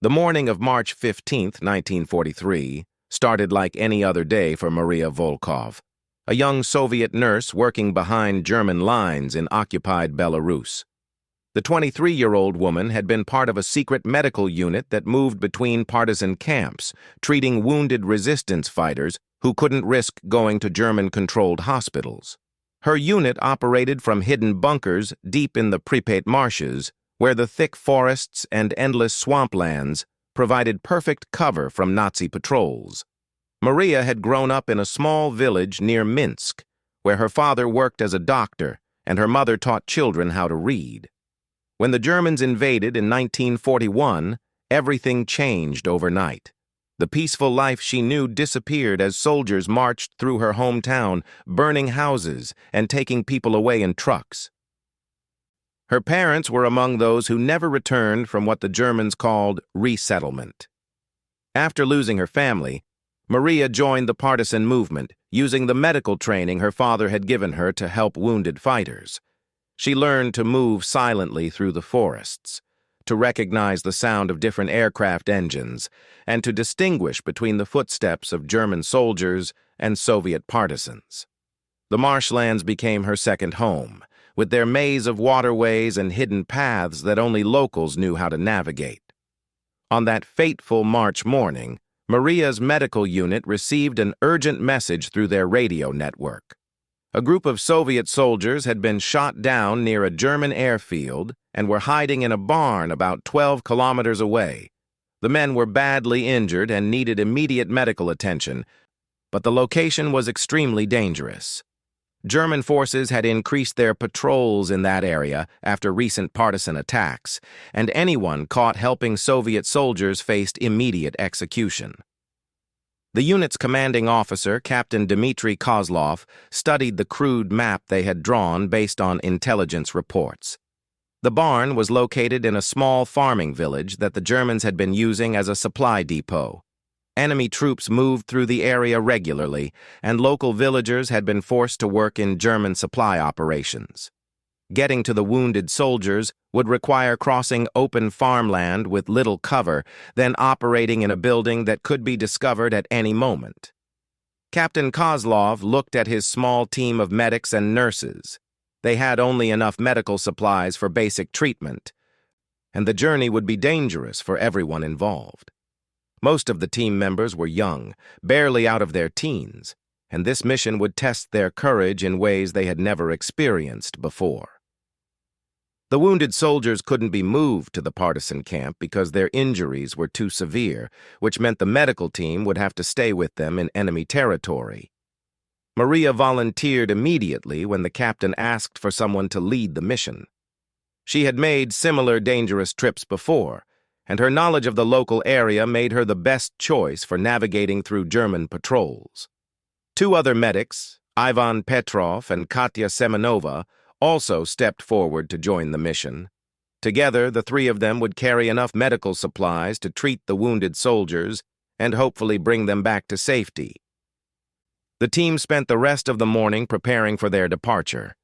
The morning of March 15, 1943, started like any other day for Maria Volkov, a young Soviet nurse working behind German lines in occupied Belarus. The 23-year-old woman had been part of a secret medical unit that moved between partisan camps, treating wounded resistance fighters who couldn't risk going to German-controlled hospitals. Her unit operated from hidden bunkers deep in the Pripyat marshes, where the thick forests and endless swamplands provided perfect cover from Nazi patrols. Maria had grown up in a small village near Minsk, where her father worked as a doctor and her mother taught children how to read. When the Germans invaded in 1941, everything changed overnight. The peaceful life she knew disappeared as soldiers marched through her hometown, burning houses and taking people away in trucks. Her parents were among those who never returned from what the Germans called resettlement. After losing her family, Maria joined the partisan movement, using the medical training her father had given her to help wounded fighters. She learned to move silently through the forests, to recognize the sound of different aircraft engines, and to distinguish between the footsteps of German soldiers and Soviet partisans. The marshlands became her second home, with their maze of waterways and hidden paths that only locals knew how to navigate. On that fateful March morning, Maria's medical unit received an urgent message through their radio network. A group of Soviet soldiers had been shot down near a German airfield and were hiding in a barn about 12 kilometers away. The men were badly injured and needed immediate medical attention, but the location was extremely dangerous. German forces had increased their patrols in that area after recent partisan attacks, and anyone caught helping Soviet soldiers faced immediate execution. The unit's commanding officer, Captain Dmitry Kozlov, studied the crude map they had drawn based on intelligence reports. The barn was located in a small farming village that the Germans had been using as a supply depot. Enemy troops moved through the area regularly, and local villagers had been forced to work in German supply operations. Getting to the wounded soldiers would require crossing open farmland with little cover, then operating in a building that could be discovered at any moment. Captain Kozlov looked at his small team of medics and nurses. They had only enough medical supplies for basic treatment, and the journey would be dangerous for everyone involved. Most of the team members were young, barely out of their teens, and this mission would test their courage in ways they had never experienced before. The wounded soldiers couldn't be moved to the partisan camp because their injuries were too severe, which meant the medical team would have to stay with them in enemy territory. Maria volunteered immediately when the captain asked for someone to lead the mission. She had made similar dangerous trips before, and her knowledge of the local area made her the best choice for navigating through German patrols. Two other medics, Ivan Petrov and Katya Semenova, also stepped forward to join the mission. Together, the three of them would carry enough medical supplies to treat the wounded soldiers and hopefully bring them back to safety. The team spent the rest of the morning preparing for their departure.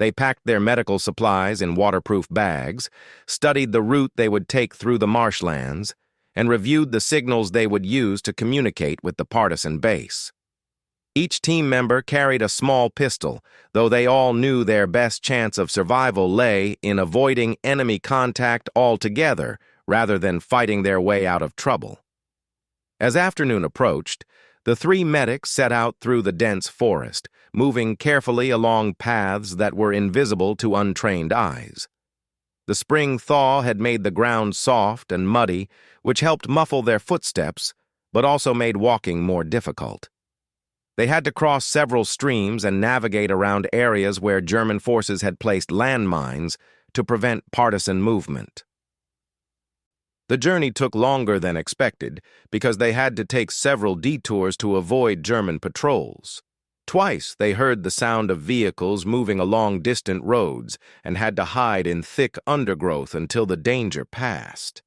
They packed their medical supplies in waterproof bags, studied the route they would take through the marshlands, and reviewed the signals they would use to communicate with the partisan base. Each team member carried a small pistol, though they all knew their best chance of survival lay in avoiding enemy contact altogether rather than fighting their way out of trouble. As afternoon approached, the three medics set out through the dense forest, moving carefully along paths that were invisible to untrained eyes. The spring thaw had made the ground soft and muddy, which helped muffle their footsteps, but also made walking more difficult. They had to cross several streams and navigate around areas where German forces had placed landmines to prevent partisan movement. The journey took longer than expected because they had to take several detours to avoid German patrols. Twice they heard the sound of vehicles moving along distant roads and had to hide in thick undergrowth until the danger passed.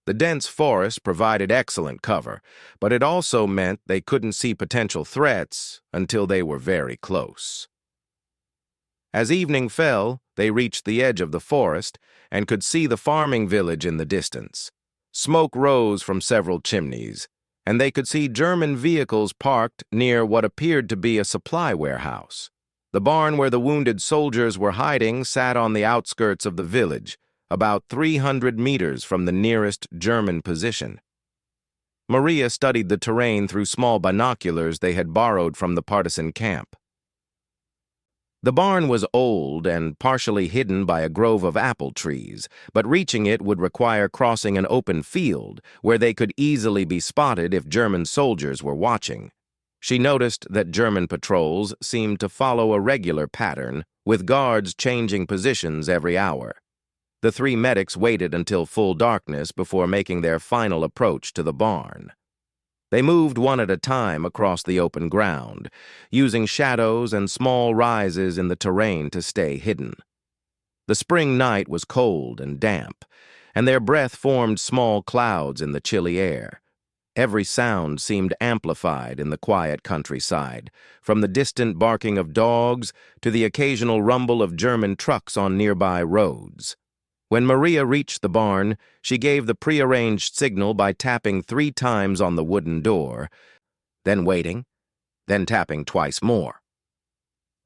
The dense forest provided excellent cover, but it also meant they couldn't see potential threats until they were very close. As evening fell, they reached the edge of the forest and could see the farming village in the distance. Smoke rose from several chimneys, and they could see German vehicles parked near what appeared to be a supply warehouse. The barn where the wounded soldiers were hiding sat on the outskirts of the village, about 300 meters from the nearest German position. Maria studied the terrain through small binoculars they had borrowed from the partisan camp. The barn was old and partially hidden by a grove of apple trees, but reaching it would require crossing an open field where they could easily be spotted if German soldiers were watching. She noticed that German patrols seemed to follow a regular pattern, with guards changing positions every hour. The three medics waited until full darkness before making their final approach to the barn. They moved one at a time across the open ground, using shadows and small rises in the terrain to stay hidden. The spring night was cold and damp, and their breath formed small clouds in the chilly air. Every sound seemed amplified in the quiet countryside, from the distant barking of dogs to the occasional rumble of German trucks on nearby roads. When Maria reached the barn, she gave the prearranged signal by tapping 3 times on the wooden door, then waiting, then tapping twice more.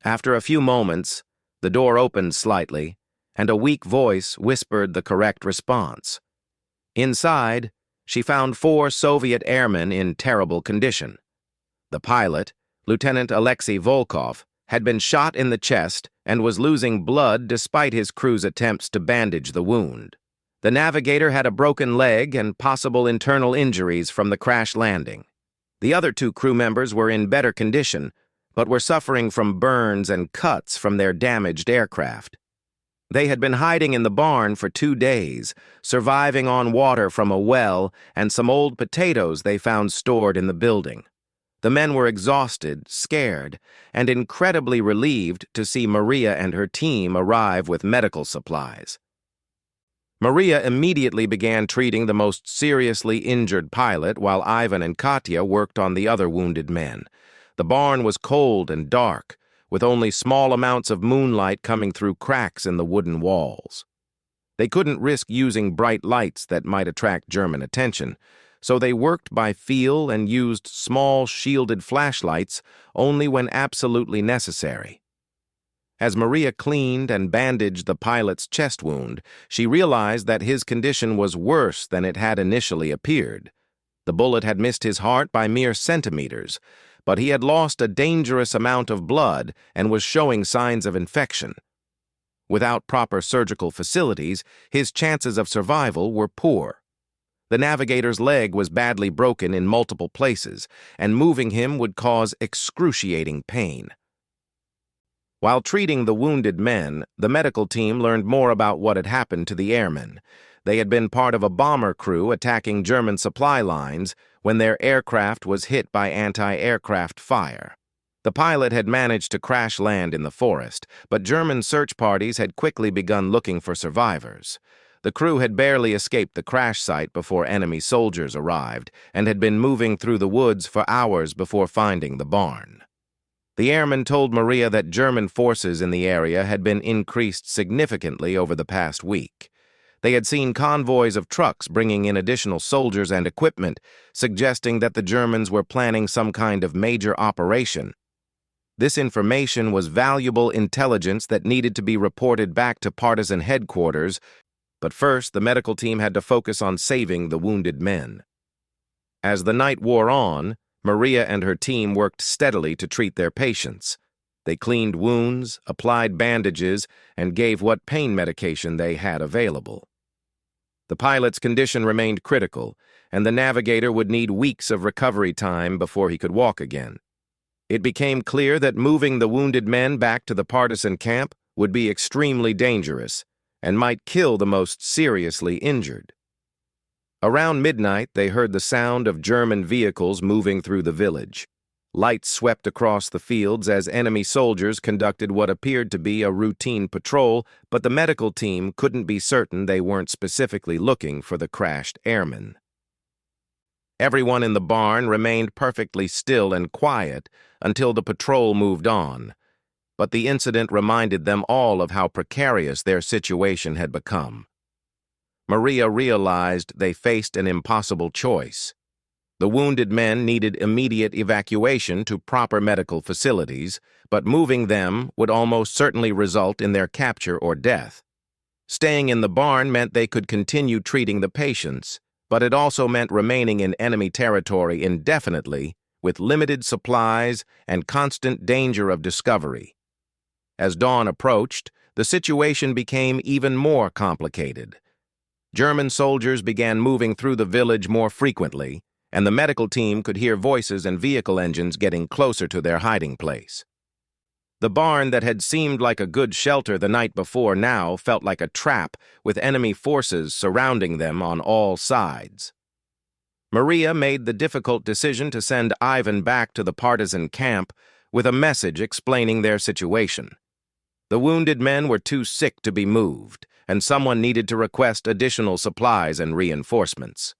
After a few moments, the door opened slightly, and a weak voice whispered the correct response. Inside, she found 4 Soviet airmen in terrible condition. The pilot, Lieutenant Alexei Volkov, had been shot in the chest and was losing blood despite his crew's attempts to bandage the wound. The navigator had a broken leg and possible internal injuries from the crash landing. The other 2 crew members were in better condition, but were suffering from burns and cuts from their damaged aircraft. They had been hiding in the barn for 2 days, surviving on water from a well and some old potatoes they found stored in the building. The men were exhausted, scared, and incredibly relieved to see Maria and her team arrive with medical supplies. Maria immediately began treating the most seriously injured pilot while Ivan and Katya worked on the other wounded men. The barn was cold and dark, with only small amounts of moonlight coming through cracks in the wooden walls. They couldn't risk using bright lights that might attract German attention, so they worked by feel and used small shielded flashlights only when absolutely necessary. As Maria cleaned and bandaged the pilot's chest wound, she realized that his condition was worse than it had initially appeared. The bullet had missed his heart by mere centimeters, but he had lost a dangerous amount of blood and was showing signs of infection. Without proper surgical facilities, his chances of survival were poor. The navigator's leg was badly broken in multiple places, and moving him would cause excruciating pain. While treating the wounded men, the medical team learned more about what had happened to the airmen. They had been part of a bomber crew attacking German supply lines when their aircraft was hit by anti-aircraft fire. The pilot had managed to crash land in the forest, but German search parties had quickly begun looking for survivors. The crew had barely escaped the crash site before enemy soldiers arrived and had been moving through the woods for hours before finding the barn. The airmen told Maria that German forces in the area had been increased significantly over the past week. They had seen convoys of trucks bringing in additional soldiers and equipment, suggesting that the Germans were planning some kind of major operation. This information was valuable intelligence that needed to be reported back to partisan headquarters, but first the medical team had to focus on saving the wounded men. As the night wore on, Maria and her team worked steadily to treat their patients. They cleaned wounds, applied bandages, and gave what pain medication they had available. The pilot's condition remained critical, and the navigator would need weeks of recovery time before he could walk again. It became clear that moving the wounded men back to the partisan camp would be extremely dangerous and might kill the most seriously injured. Around midnight, they heard the sound of German vehicles moving through the village. Lights swept across the fields as enemy soldiers conducted what appeared to be a routine patrol, but the medical team couldn't be certain they weren't specifically looking for the crashed airmen. Everyone in the barn remained perfectly still and quiet until the patrol moved on, but the incident reminded them all of how precarious their situation had become. Maria realized they faced an impossible choice. The wounded men needed immediate evacuation to proper medical facilities, but moving them would almost certainly result in their capture or death. Staying in the barn meant they could continue treating the patients, but it also meant remaining in enemy territory indefinitely, with limited supplies and constant danger of discovery. As dawn approached, the situation became even more complicated. German soldiers began moving through the village more frequently, and the medical team could hear voices and vehicle engines getting closer to their hiding place. The barn that had seemed like a good shelter the night before now felt like a trap, with enemy forces surrounding them on all sides. Maria made the difficult decision to send Ivan back to the partisan camp with a message explaining their situation. The wounded men were too sick to be moved, and someone needed to request additional supplies and reinforcements.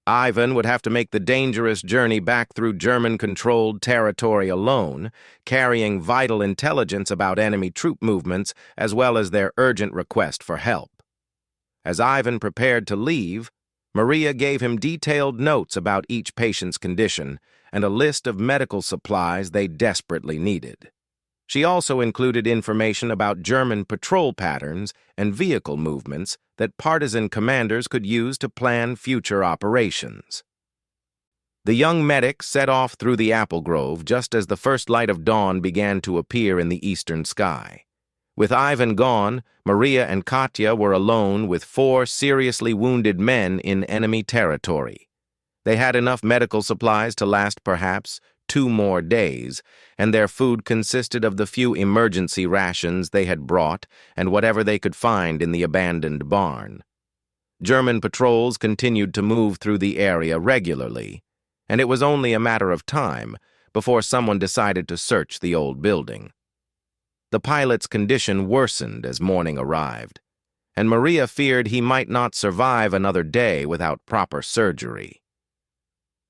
Ivan would have to make the dangerous journey back through German-controlled territory alone, carrying vital intelligence about enemy troop movements as well as their urgent request for help. As Ivan prepared to leave, Maria gave him detailed notes about each patient's condition and a list of medical supplies they desperately needed. She also included information about German patrol patterns and vehicle movements that partisan commanders could use to plan future operations. The young medic set off through the apple grove just as the first light of dawn began to appear in the eastern sky. With Ivan gone, Maria and Katya were alone with 4 seriously wounded men in enemy territory. They had enough medical supplies to last perhaps 2 more days, and their food consisted of the few emergency rations they had brought and whatever they could find in the abandoned barn. German patrols continued to move through the area regularly, and it was only a matter of time before someone decided to search the old building. The pilot's condition worsened as morning arrived, and Maria feared he might not survive another day without proper surgery.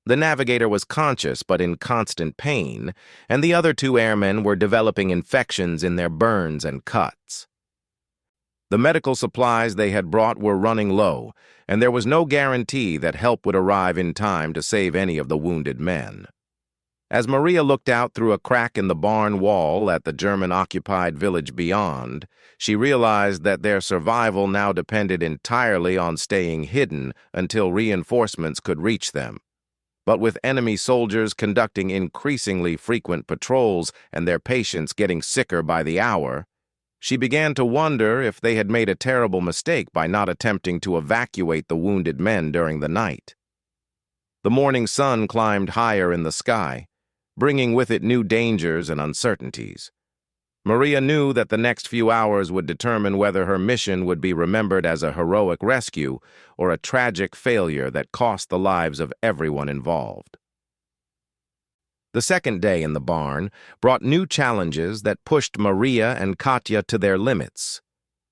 The navigator was conscious but in constant pain, and the other 2 airmen were developing infections in their burns and cuts. The medical supplies they had brought were running low, and there was no guarantee that help would arrive in time to save any of the wounded men. As Maria looked out through a crack in the barn wall at the German-occupied village beyond, she realized that their survival now depended entirely on staying hidden until reinforcements could reach them. But with enemy soldiers conducting increasingly frequent patrols and their patients getting sicker by the hour, she began to wonder if they had made a terrible mistake by not attempting to evacuate the wounded men during the night. The morning sun climbed higher in the sky, bringing with it new dangers and uncertainties. Maria knew that the next few hours would determine whether her mission would be remembered as a heroic rescue or a tragic failure that cost the lives of everyone involved. The second day in the barn brought new challenges that pushed Maria and Katya to their limits.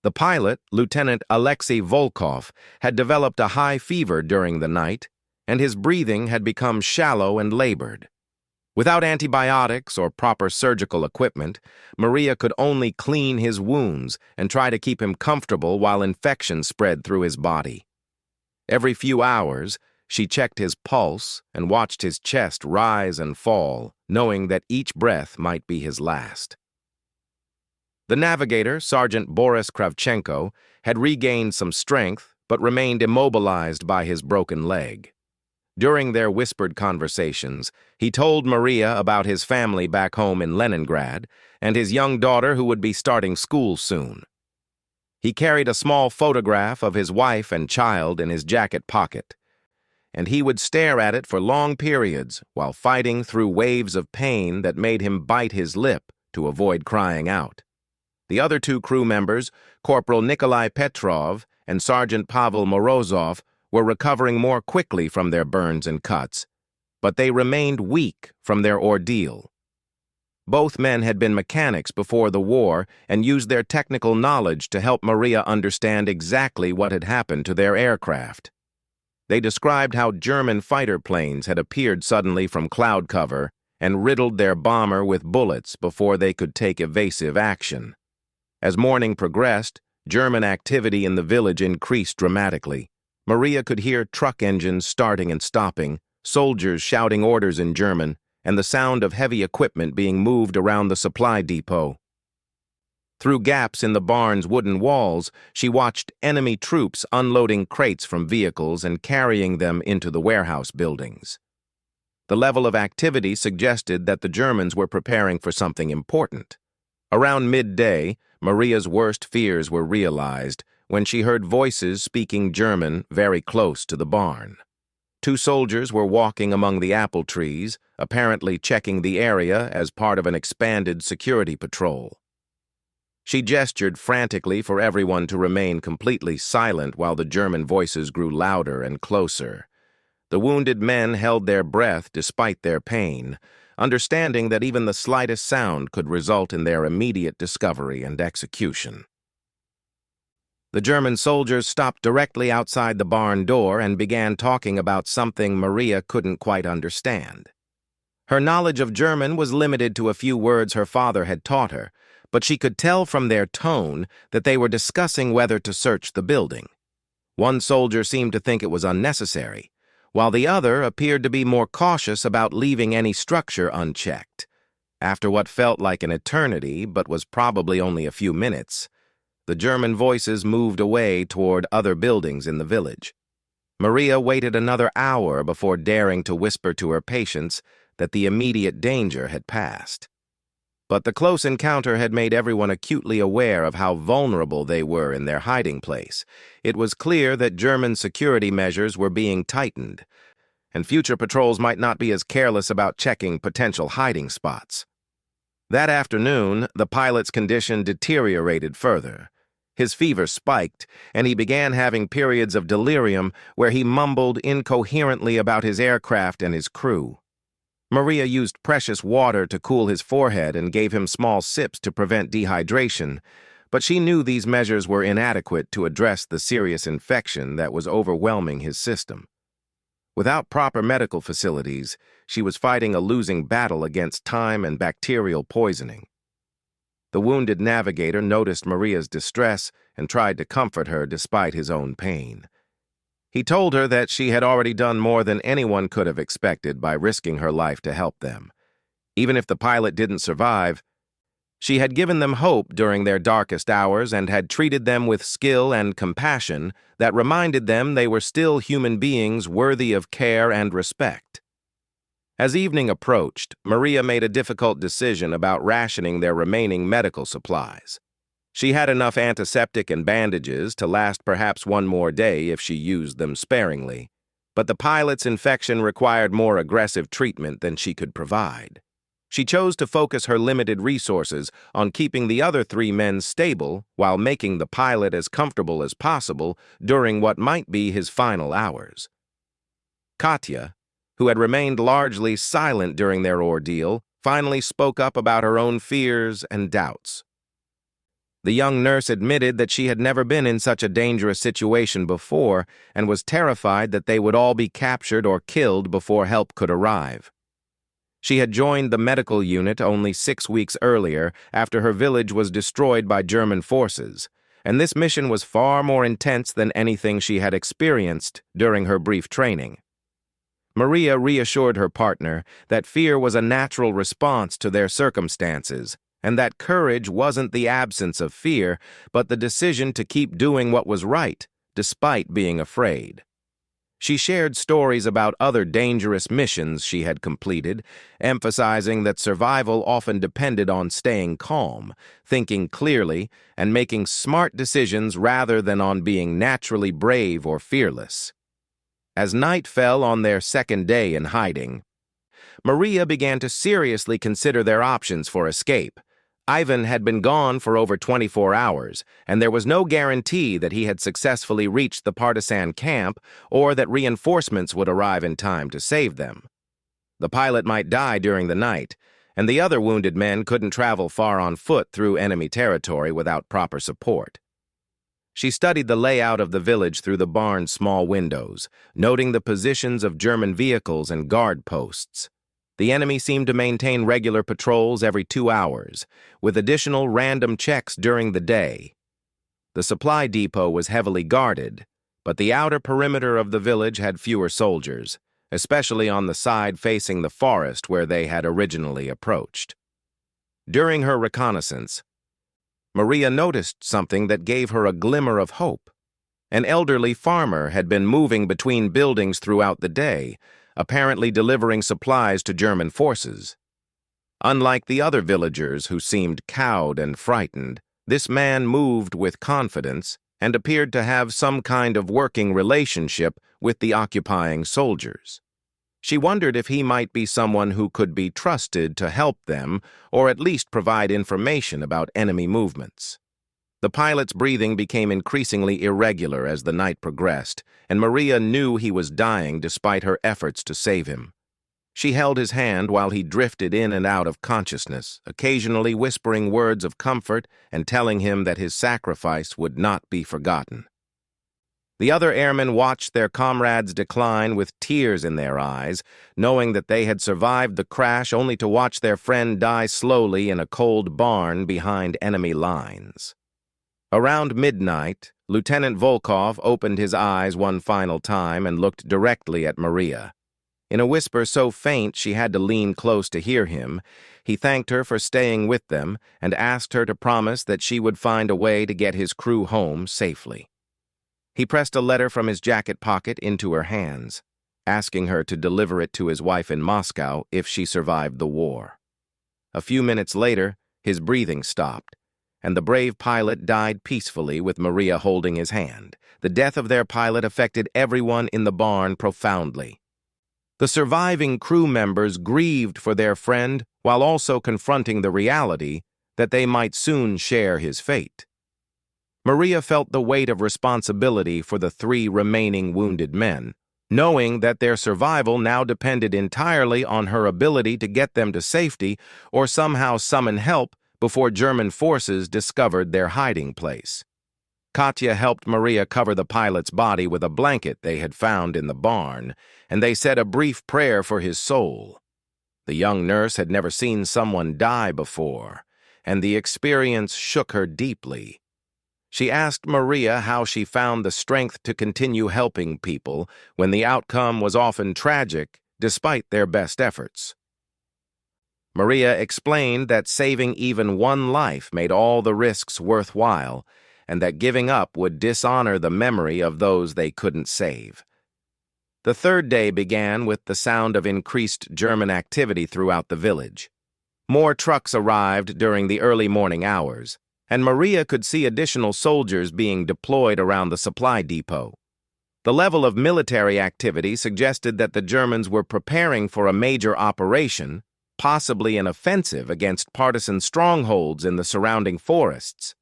The pilot, Lieutenant Alexei Volkov, had developed a high fever during the night, and his breathing had become shallow and labored. Without antibiotics or proper surgical equipment, Maria could only clean his wounds and try to keep him comfortable while infection spread through his body. Every few hours, she checked his pulse and watched his chest rise and fall, knowing that each breath might be his last. The navigator, Sergeant Boris Kravchenko, had regained some strength but remained immobilized by his broken leg. During their whispered conversations, he told Maria about his family back home in Leningrad and his young daughter who would be starting school soon. He carried a small photograph of his wife and child in his jacket pocket, and he would stare at it for long periods while fighting through waves of pain that made him bite his lip to avoid crying out. The other 2 crew members, Corporal Nikolai Petrov and Sergeant Pavel Morozov, were recovering more quickly from their burns and cuts, but they remained weak from their ordeal. Both men had been mechanics before the war and used their technical knowledge to help Maria understand exactly what had happened to their aircraft. They described how German fighter planes had appeared suddenly from cloud cover and riddled their bomber with bullets before they could take evasive action. As morning progressed, German activity in the village increased dramatically. Maria could hear truck engines starting and stopping, soldiers shouting orders in German, and the sound of heavy equipment being moved around the supply depot. Through gaps in the barn's wooden walls, she watched enemy troops unloading crates from vehicles and carrying them into the warehouse buildings. The level of activity suggested that the Germans were preparing for something important. Around midday, Maria's worst fears were realized when she heard voices speaking German very close to the barn. Two soldiers were walking among the apple trees, apparently checking the area as part of an expanded security patrol. She gestured frantically for everyone to remain completely silent while the German voices grew louder and closer. The wounded men held their breath despite their pain, understanding that even the slightest sound could result in their immediate discovery and execution. The German soldiers stopped directly outside the barn door and began talking about something Maria couldn't quite understand. Her knowledge of German was limited to a few words her father had taught her, but she could tell from their tone that they were discussing whether to search the building. One soldier seemed to think it was unnecessary, while the other appeared to be more cautious about leaving any structure unchecked. After what felt like an eternity, but was probably only a few minutes, the German voices moved away toward other buildings in the village. Maria waited another hour before daring to whisper to her patients that the immediate danger had passed. But the close encounter had made everyone acutely aware of how vulnerable they were in their hiding place. It was clear that German security measures were being tightened, and future patrols might not be as careless about checking potential hiding spots. That afternoon, the pilot's condition deteriorated further. His fever spiked, and he began having periods of delirium where he mumbled incoherently about his aircraft and his crew. Maria used precious water to cool his forehead and gave him small sips to prevent dehydration, but she knew these measures were inadequate to address the serious infection that was overwhelming his system. Without proper medical facilities, she was fighting a losing battle against time and bacterial poisoning. The wounded navigator noticed Maria's distress and tried to comfort her despite his own pain. He told her that she had already done more than anyone could have expected by risking her life to help them. Even if the pilot didn't survive, she had given them hope during their darkest hours and had treated them with skill and compassion that reminded them they were still human beings worthy of care and respect. As evening approached, Maria made a difficult decision about rationing their remaining medical supplies. She had enough antiseptic and bandages to last perhaps one more day if she used them sparingly, but the pilot's infection required more aggressive treatment than she could provide. She chose to focus her limited resources on keeping the other 3 men stable while making the pilot as comfortable as possible during what might be his final hours. Katya, who had remained largely silent during their ordeal, finally spoke up about her own fears and doubts. The young nurse admitted that she had never been in such a dangerous situation before and was terrified that they would all be captured or killed before help could arrive. She had joined the medical unit only 6 weeks earlier after her village was destroyed by German forces, and this mission was far more intense than anything she had experienced during her brief training. Maria reassured her partner that fear was a natural response to their circumstances, and that courage wasn't the absence of fear, but the decision to keep doing what was right, despite being afraid. She shared stories about other dangerous missions she had completed, emphasizing that survival often depended on staying calm, thinking clearly, and making smart decisions rather than on being naturally brave or fearless. As night fell on their second day in hiding, Maria began to seriously consider their options for escape. Ivan had been gone for over 24 hours, and there was no guarantee that he had successfully reached the partisan camp or that reinforcements would arrive in time to save them. The pilot might die during the night, and the other wounded men couldn't travel far on foot through enemy territory without proper support. She studied the layout of the village through the barn's small windows, noting the positions of German vehicles and guard posts. The enemy seemed to maintain regular patrols every 2 hours, with additional random checks during the day. The supply depot was heavily guarded, but the outer perimeter of the village had fewer soldiers, especially on the side facing the forest where they had originally approached. During her reconnaissance, Maria noticed something that gave her a glimmer of hope. An elderly farmer had been moving between buildings throughout the day, apparently delivering supplies to German forces. Unlike the other villagers who seemed cowed and frightened, this man moved with confidence and appeared to have some kind of working relationship with the occupying soldiers. She wondered if he might be someone who could be trusted to help them or at least provide information about enemy movements. The pilot's breathing became increasingly irregular as the night progressed, and Maria knew he was dying despite her efforts to save him. She held his hand while he drifted in and out of consciousness, occasionally whispering words of comfort and telling him that his sacrifice would not be forgotten. The other airmen watched their comrades decline with tears in their eyes, knowing that they had survived the crash only to watch their friend die slowly in a cold barn behind enemy lines. Around midnight, Lieutenant Volkov opened his eyes one final time and looked directly at Maria. In a whisper so faint she had to lean close to hear him, he thanked her for staying with them and asked her to promise that she would find a way to get his crew home safely. He pressed a letter from his jacket pocket into her hands, asking her to deliver it to his wife in Moscow if she survived the war. A few minutes later, his breathing stopped, and the brave pilot died peacefully with Maria holding his hand. The death of their pilot affected everyone in the barn profoundly. The surviving crew members grieved for their friend while also confronting the reality that they might soon share his fate. Maria felt the weight of responsibility for the 3 remaining wounded men, knowing that their survival now depended entirely on her ability to get them to safety or somehow summon help before German forces discovered their hiding place. Katya helped Maria cover the pilot's body with a blanket they had found in the barn, and they said a brief prayer for his soul. The young nurse had never seen someone die before, and the experience shook her deeply. She asked Maria how she found the strength to continue helping people when the outcome was often tragic despite their best efforts. Maria explained that saving even one life made all the risks worthwhile, and that giving up would dishonor the memory of those they couldn't save. The third day began with the sound of increased German activity throughout the village. More trucks arrived during the early morning hours, and Maria could see additional soldiers being deployed around the supply depot. The level of military activity suggested that the Germans were preparing for a major operation, possibly an offensive against partisan strongholds in the surrounding forests.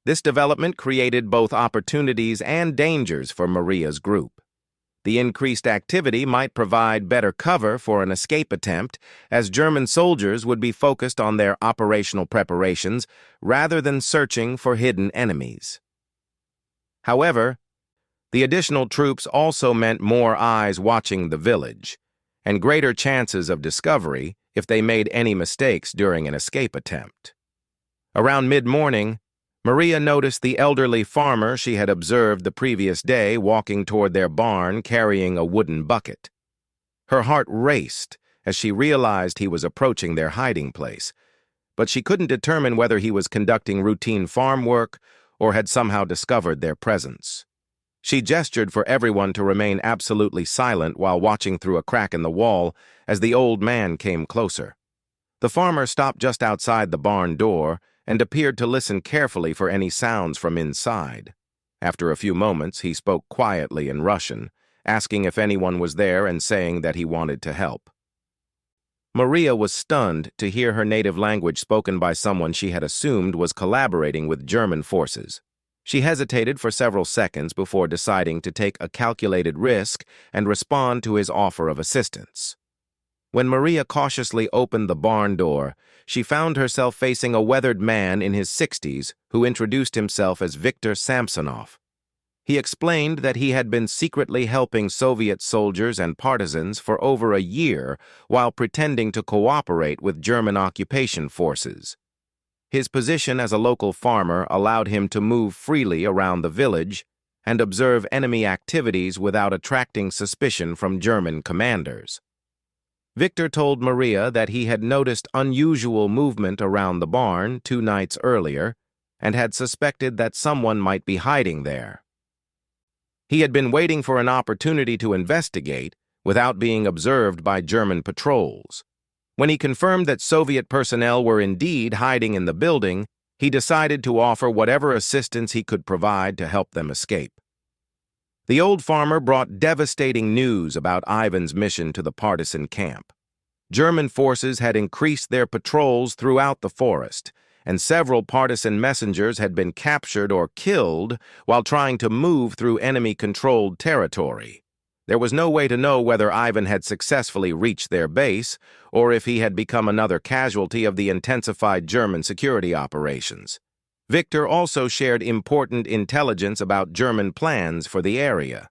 This development created both opportunities and dangers for Maria's group. The increased activity might provide better cover for an escape attempt, as German soldiers would be focused on their operational preparations rather than searching for hidden enemies. However, the additional troops also meant more eyes watching the village, and greater chances of discovery if they made any mistakes during an escape attempt. Around mid-morning, Maria noticed the elderly farmer she had observed the previous day walking toward their barn carrying a wooden bucket. Her heart raced as she realized he was approaching their hiding place, but she couldn't determine whether he was conducting routine farm work or had somehow discovered their presence. She gestured for everyone to remain absolutely silent while watching through a crack in the wall as the old man came closer. The farmer stopped just outside the barn door and appeared to listen carefully for any sounds from inside. After a few moments, he spoke quietly in Russian, asking if anyone was there and saying that he wanted to help. Maria was stunned to hear her native language spoken by someone she had assumed was collaborating with German forces. She hesitated for several seconds before deciding to take a calculated risk and respond to his offer of assistance. When Maria cautiously opened the barn door, she found herself facing a weathered man in his 60s who introduced himself as Viktor Samsonov. He explained that he had been secretly helping Soviet soldiers and partisans for over a year while pretending to cooperate with German occupation forces. His position as a local farmer allowed him to move freely around the village and observe enemy activities without attracting suspicion from German commanders. Victor told Maria that he had noticed unusual movement around the barn 2 nights earlier and had suspected that someone might be hiding there. He had been waiting for an opportunity to investigate without being observed by German patrols. When he confirmed that Soviet personnel were indeed hiding in the building, he decided to offer whatever assistance he could provide to help them escape. The old farmer brought devastating news about Ivan's mission to the partisan camp. German forces had increased their patrols throughout the forest, and several partisan messengers had been captured or killed while trying to move through enemy-controlled territory. There was no way to know whether Ivan had successfully reached their base or if he had become another casualty of the intensified German security operations. Victor also shared important intelligence about German plans for the area.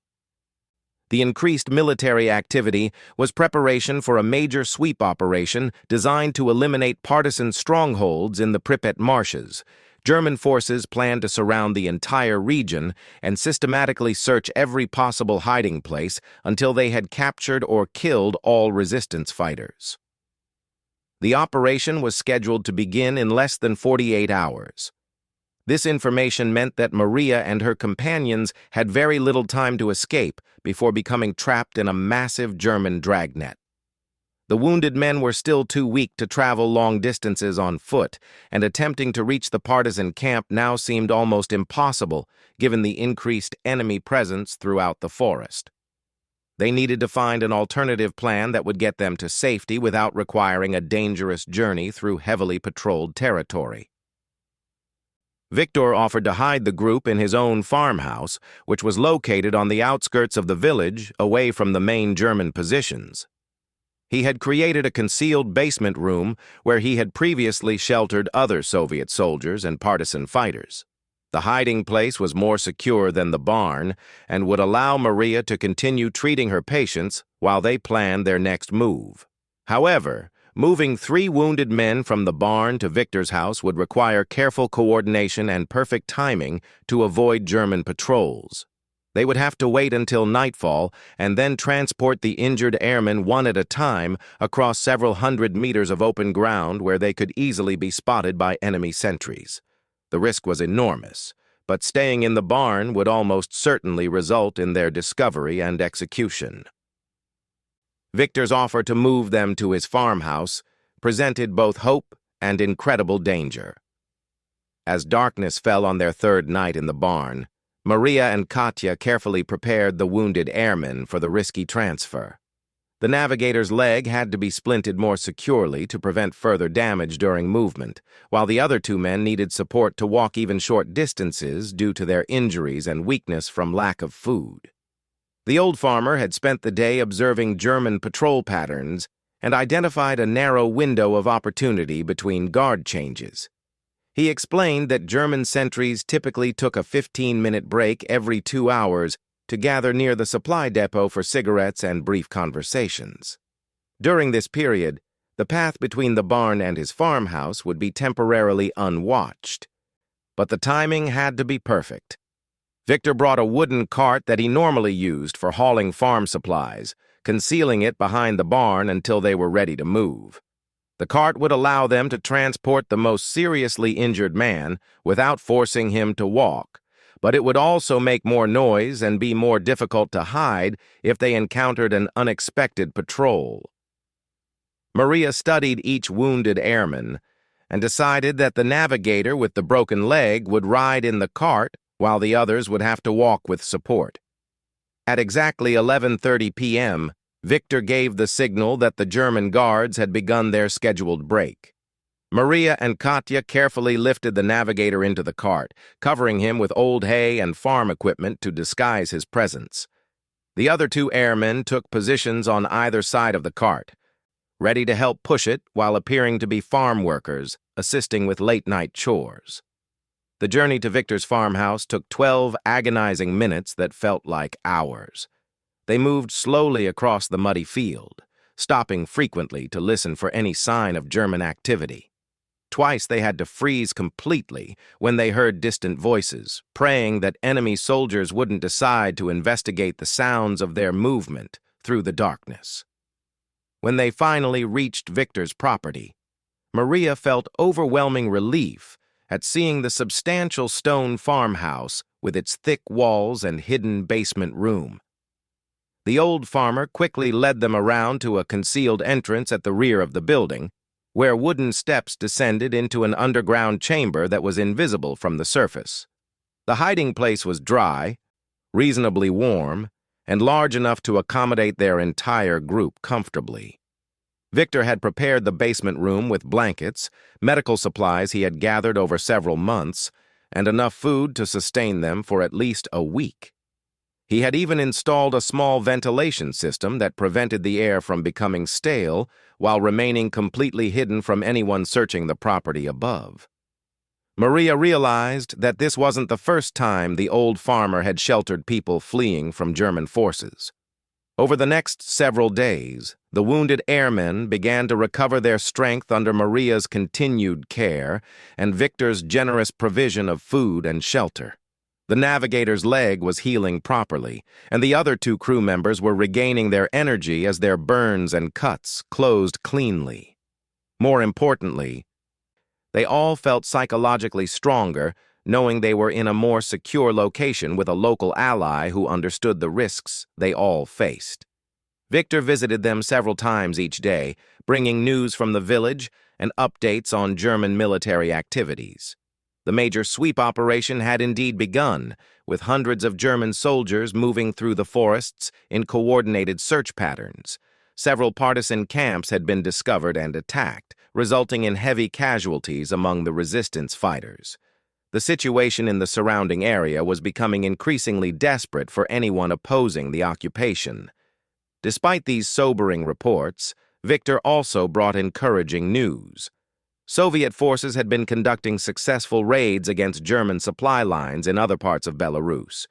The increased military activity was preparation for a major sweep operation designed to eliminate partisan strongholds in the Pripyat marshes. German forces planned to surround the entire region and systematically search every possible hiding place until they had captured or killed all resistance fighters. The operation was scheduled to begin in less than 48 hours. This information meant that Maria and her companions had very little time to escape before becoming trapped in a massive German dragnet. The wounded men were still too weak to travel long distances on foot, and attempting to reach the partisan camp now seemed almost impossible given the increased enemy presence throughout the forest. They needed to find an alternative plan that would get them to safety without requiring a dangerous journey through heavily patrolled territory. Victor offered to hide the group in his own farmhouse, which was located on the outskirts of the village, away from the main German positions. He had created a concealed basement room where he had previously sheltered other Soviet soldiers and partisan fighters. The hiding place was more secure than the barn and would allow Maria to continue treating her patients while they planned their next move. However, moving 3 wounded men from the barn to Victor's house would require careful coordination and perfect timing to avoid German patrols. They would have to wait until nightfall and then transport the injured airmen one at a time across several hundred meters of open ground where they could easily be spotted by enemy sentries. The risk was enormous, but staying in the barn would almost certainly result in their discovery and execution. Victor's offer to move them to his farmhouse presented both hope and incredible danger. As darkness fell on their 3rd night in the barn, Maria and Katya carefully prepared the wounded airmen for the risky transfer. The navigator's leg had to be splinted more securely to prevent further damage during movement, while the other 2 men needed support to walk even short distances due to their injuries and weakness from lack of food. The old farmer had spent the day observing German patrol patterns and identified a narrow window of opportunity between guard changes. He explained that German sentries typically took a 15-minute break every 2 hours to gather near the supply depot for cigarettes and brief conversations. During this period, the path between the barn and his farmhouse would be temporarily unwatched. But the timing had to be perfect. Victor brought a wooden cart that he normally used for hauling farm supplies, concealing it behind the barn until they were ready to move. The cart would allow them to transport the most seriously injured man without forcing him to walk, but it would also make more noise and be more difficult to hide if they encountered an unexpected patrol. Maria studied each wounded airman and decided that the navigator with the broken leg would ride in the cart while the others would have to walk with support. At exactly 11:30 p.m., Victor gave the signal that the German guards had begun their scheduled break. Maria and Katya carefully lifted the navigator into the cart, covering him with old hay and farm equipment to disguise his presence. The other 2 airmen took positions on either side of the cart, ready to help push it while appearing to be farm workers, assisting with late-night chores. The journey to Victor's farmhouse took 12 agonizing minutes that felt like hours. They moved slowly across the muddy field, stopping frequently to listen for any sign of German activity. Twice they had to freeze completely when they heard distant voices, praying that enemy soldiers wouldn't decide to investigate the sounds of their movement through the darkness. When they finally reached Victor's property, Maria felt overwhelming relief at seeing the substantial stone farmhouse with its thick walls and hidden basement room. The old farmer quickly led them around to a concealed entrance at the rear of the building, where wooden steps descended into an underground chamber that was invisible from the surface. The hiding place was dry, reasonably warm, and large enough to accommodate their entire group comfortably. Victor had prepared the basement room with blankets, medical supplies he had gathered over several months, and enough food to sustain them for at least a week. He had even installed a small ventilation system that prevented the air from becoming stale while remaining completely hidden from anyone searching the property above. Maria realized that this wasn't the first time the old farmer had sheltered people fleeing from German forces. Over the next several days, the wounded airmen began to recover their strength under Maria's continued care and Victor's generous provision of food and shelter. The navigator's leg was healing properly, and the other two crew members were regaining their energy as their burns and cuts closed cleanly. More importantly, they all felt psychologically stronger, knowing they were in a more secure location with a local ally who understood the risks they all faced. Victor visited them several times each day, bringing news from the village and updates on German military activities. The major sweep operation had indeed begun, with hundreds of German soldiers moving through the forests in coordinated search patterns. Several partisan camps had been discovered and attacked, resulting in heavy casualties among the resistance fighters. The situation in the surrounding area was becoming increasingly desperate for anyone opposing the occupation. Despite these sobering reports, Victor also brought encouraging news. Soviet forces had been conducting successful raids against German supply lines in other parts of Belarus,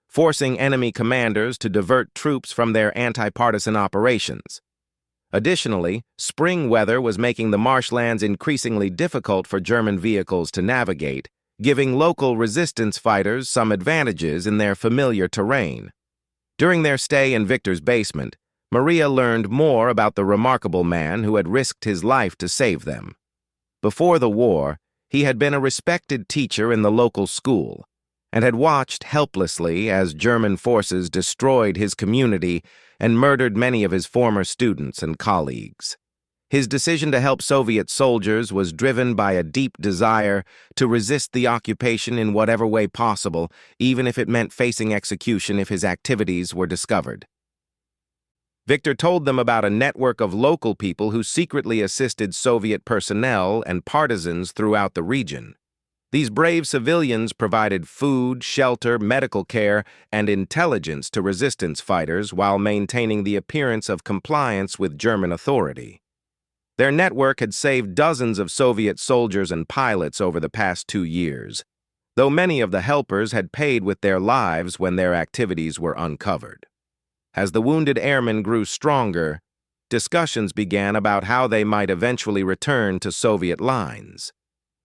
forcing enemy commanders to divert troops from their anti-partisan operations. Additionally, spring weather was making the marshlands increasingly difficult for German vehicles to navigate, giving local resistance fighters some advantages in their familiar terrain. During their stay in Victor's basement, Maria learned more about the remarkable man who had risked his life to save them. Before the war, he had been a respected teacher in the local school and had watched helplessly as German forces destroyed his community and murdered many of his former students and colleagues. His decision to help Soviet soldiers was driven by a deep desire to resist the occupation in whatever way possible, even if it meant facing execution if his activities were discovered. Victor told them about a network of local people who secretly assisted Soviet personnel and partisans throughout the region. These brave civilians provided food, shelter, medical care, and intelligence to resistance fighters while maintaining the appearance of compliance with German authority. Their network had saved dozens of Soviet soldiers and pilots over the past 2 years, though many of the helpers had paid with their lives when their activities were uncovered. As the wounded airmen grew stronger, discussions began about how they might eventually return to Soviet lines.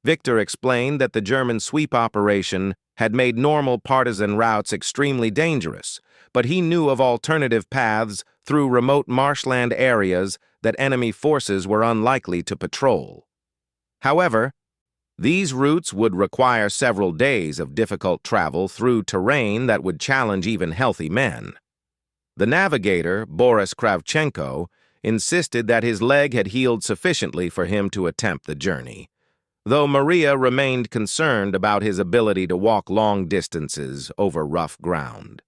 Victor explained that the German sweep operation had made normal partisan routes extremely dangerous, but he knew of alternative paths through remote marshland areas that enemy forces were unlikely to patrol. However, these routes would require several days of difficult travel through terrain that would challenge even healthy men. The navigator, Boris Kravchenko, insisted that his leg had healed sufficiently for him to attempt the journey, though Maria remained concerned about his ability to walk long distances over rough ground.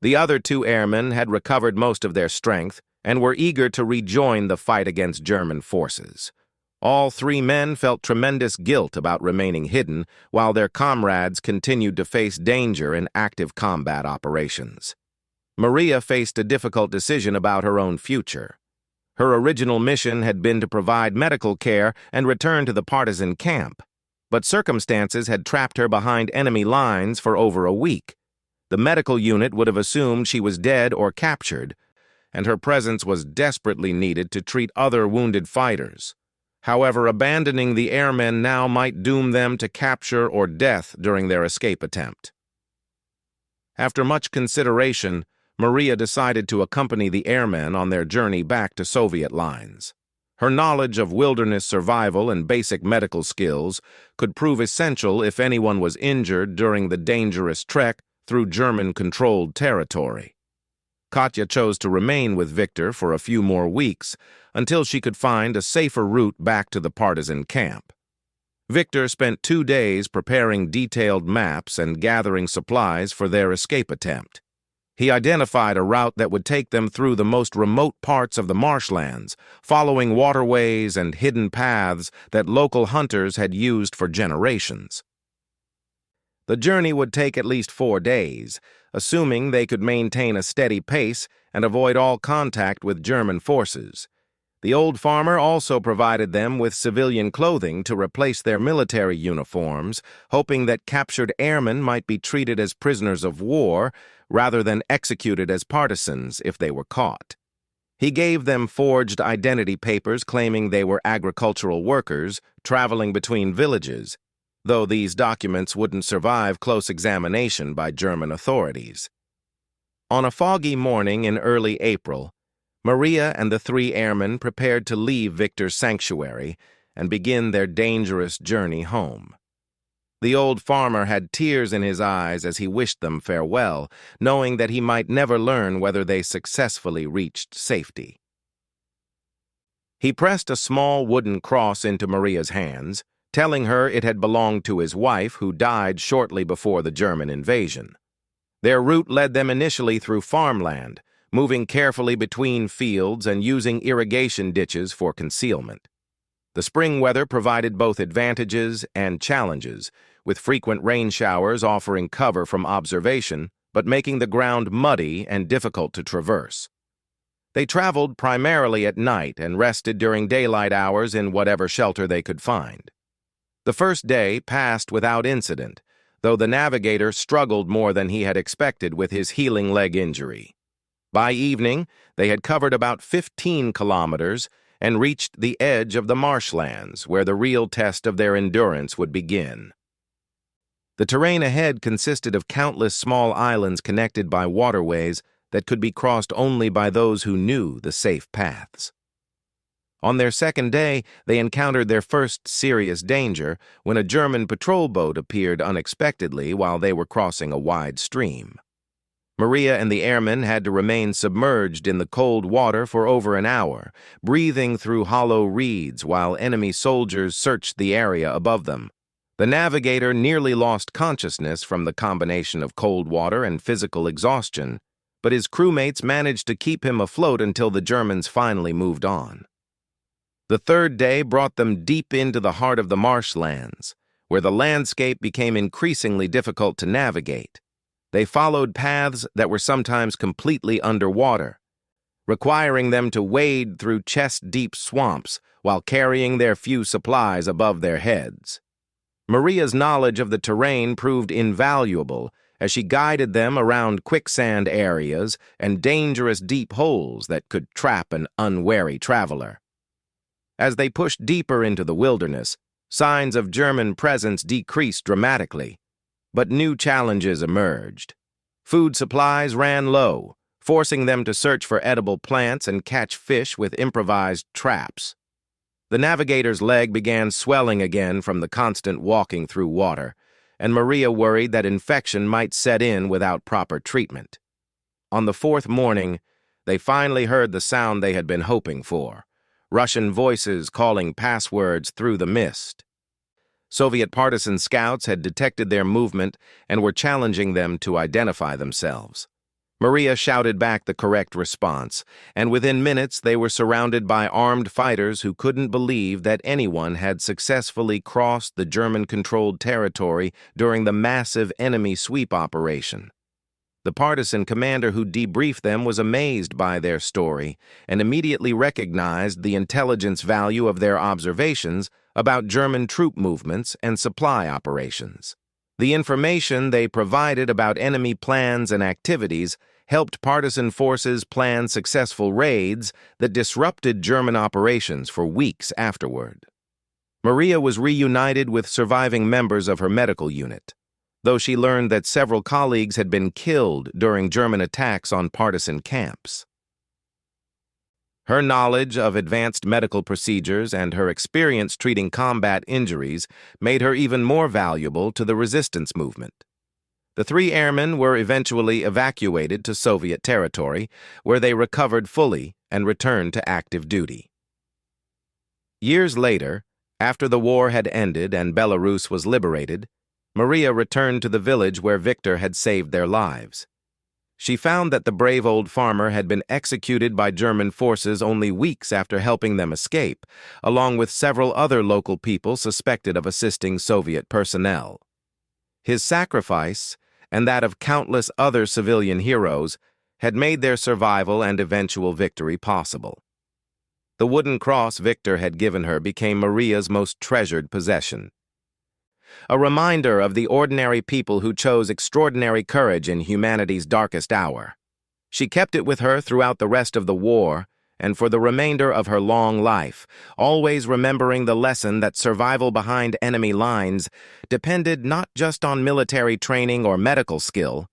The other 2 airmen had recovered most of their strength and were eager to rejoin the fight against German forces. All 3 men felt tremendous guilt about remaining hidden while their comrades continued to face danger in active combat operations. Maria faced a difficult decision about her own future. Her original mission had been to provide medical care and return to the partisan camp, but circumstances had trapped her behind enemy lines for over a week. The medical unit would have assumed she was dead or captured, and her presence was desperately needed to treat other wounded fighters. However, abandoning the airmen now might doom them to capture or death during their escape attempt. After much consideration, Maria decided to accompany the airmen on their journey back to Soviet lines. Her knowledge of wilderness survival and basic medical skills could prove essential if anyone was injured during the dangerous trek through German-controlled territory. Katya chose to remain with Victor for a few more weeks until she could find a safer route back to the partisan camp. Victor spent 2 days preparing detailed maps and gathering supplies for their escape attempt. He identified a route that would take them through the most remote parts of the marshlands, following waterways and hidden paths that local hunters had used for generations. The journey would take at least 4 days, assuming they could maintain a steady pace and avoid all contact with German forces. The old farmer also provided them with civilian clothing to replace their military uniforms, hoping that captured airmen might be treated as prisoners of war rather than executed as partisans if they were caught. He gave them forged identity papers claiming they were agricultural workers traveling between villages, though these documents wouldn't survive close examination by German authorities. On a foggy morning in early April, Maria and the 3 airmen prepared to leave Victor's sanctuary and begin their dangerous journey home. The old farmer had tears in his eyes as he wished them farewell, knowing that he might never learn whether they successfully reached safety. He pressed a small wooden cross into Maria's hands, telling her it had belonged to his wife, who died shortly before the German invasion. Their route led them initially through farmland, moving carefully between fields and using irrigation ditches for concealment. The spring weather provided both advantages and challenges, with frequent rain showers offering cover from observation, but making the ground muddy and difficult to traverse. They traveled primarily at night and rested during daylight hours in whatever shelter they could find. The first day passed without incident, though the navigator struggled more than he had expected with his healing leg injury. By evening, they had covered about 15 kilometers and reached the edge of the marshlands, where the real test of their endurance would begin. The terrain ahead consisted of countless small islands connected by waterways that could be crossed only by those who knew the safe paths. On their second day, they encountered their first serious danger when a German patrol boat appeared unexpectedly while they were crossing a wide stream. Maria and the airmen had to remain submerged in the cold water for over an hour, breathing through hollow reeds while enemy soldiers searched the area above them. The navigator nearly lost consciousness from the combination of cold water and physical exhaustion, but his crewmates managed to keep him afloat until the Germans finally moved on. The third day brought them deep into the heart of the marshlands, where the landscape became increasingly difficult to navigate. They followed paths that were sometimes completely underwater, requiring them to wade through chest-deep swamps while carrying their few supplies above their heads. Maria's knowledge of the terrain proved invaluable as she guided them around quicksand areas and dangerous deep holes that could trap an unwary traveler. As they pushed deeper into the wilderness, signs of German presence decreased dramatically, but new challenges emerged. Food supplies ran low, forcing them to search for edible plants and catch fish with improvised traps. The navigator's leg began swelling again from the constant walking through water, and Maria worried that infection might set in without proper treatment. On the 4th morning, they finally heard the sound they had been hoping for, Russian voices calling passwords through the mist. Soviet partisan scouts had detected their movement and were challenging them to identify themselves. Maria shouted back the correct response, and within minutes they were surrounded by armed fighters who couldn't believe that anyone had successfully crossed the German-controlled territory during the massive enemy sweep operation. The partisan commander who debriefed them was amazed by their story and immediately recognized the intelligence value of their observations about German troop movements and supply operations. The information they provided about enemy plans and activities helped partisan forces plan successful raids that disrupted German operations for weeks afterward. Maria was reunited with surviving members of her medical unit, though she learned that several colleagues had been killed during German attacks on partisan camps. Her knowledge of advanced medical procedures and her experience treating combat injuries made her even more valuable to the resistance movement. The 3 airmen were eventually evacuated to Soviet territory, where they recovered fully and returned to active duty. Years later, after the war had ended and Belarus was liberated, Maria returned to the village where Victor had saved their lives. She found that the brave old farmer had been executed by German forces only weeks after helping them escape, along with several other local people suspected of assisting Soviet personnel. His sacrifice, and that of countless other civilian heroes, had made their survival and eventual victory possible. The wooden cross Victor had given her became Maria's most treasured possession. A reminder of the ordinary people who chose extraordinary courage in humanity's darkest hour. She kept it with her throughout the rest of the war and for the remainder of her long life, always remembering the lesson that survival behind enemy lines depended not just on military training or medical skill,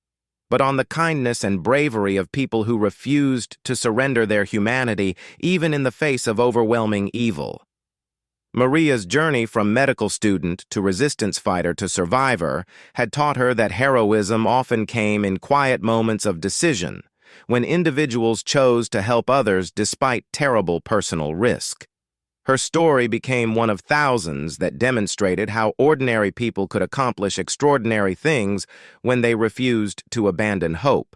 but on the kindness and bravery of people who refused to surrender their humanity even in the face of overwhelming evil. Maria's journey from medical student to resistance fighter to survivor had taught her that heroism often came in quiet moments of decision, when individuals chose to help others despite terrible personal risk. Her story became one of thousands that demonstrated how ordinary people could accomplish extraordinary things when they refused to abandon hope,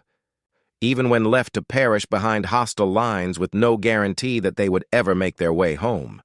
even when left to perish behind hostile lines with no guarantee that they would ever make their way home.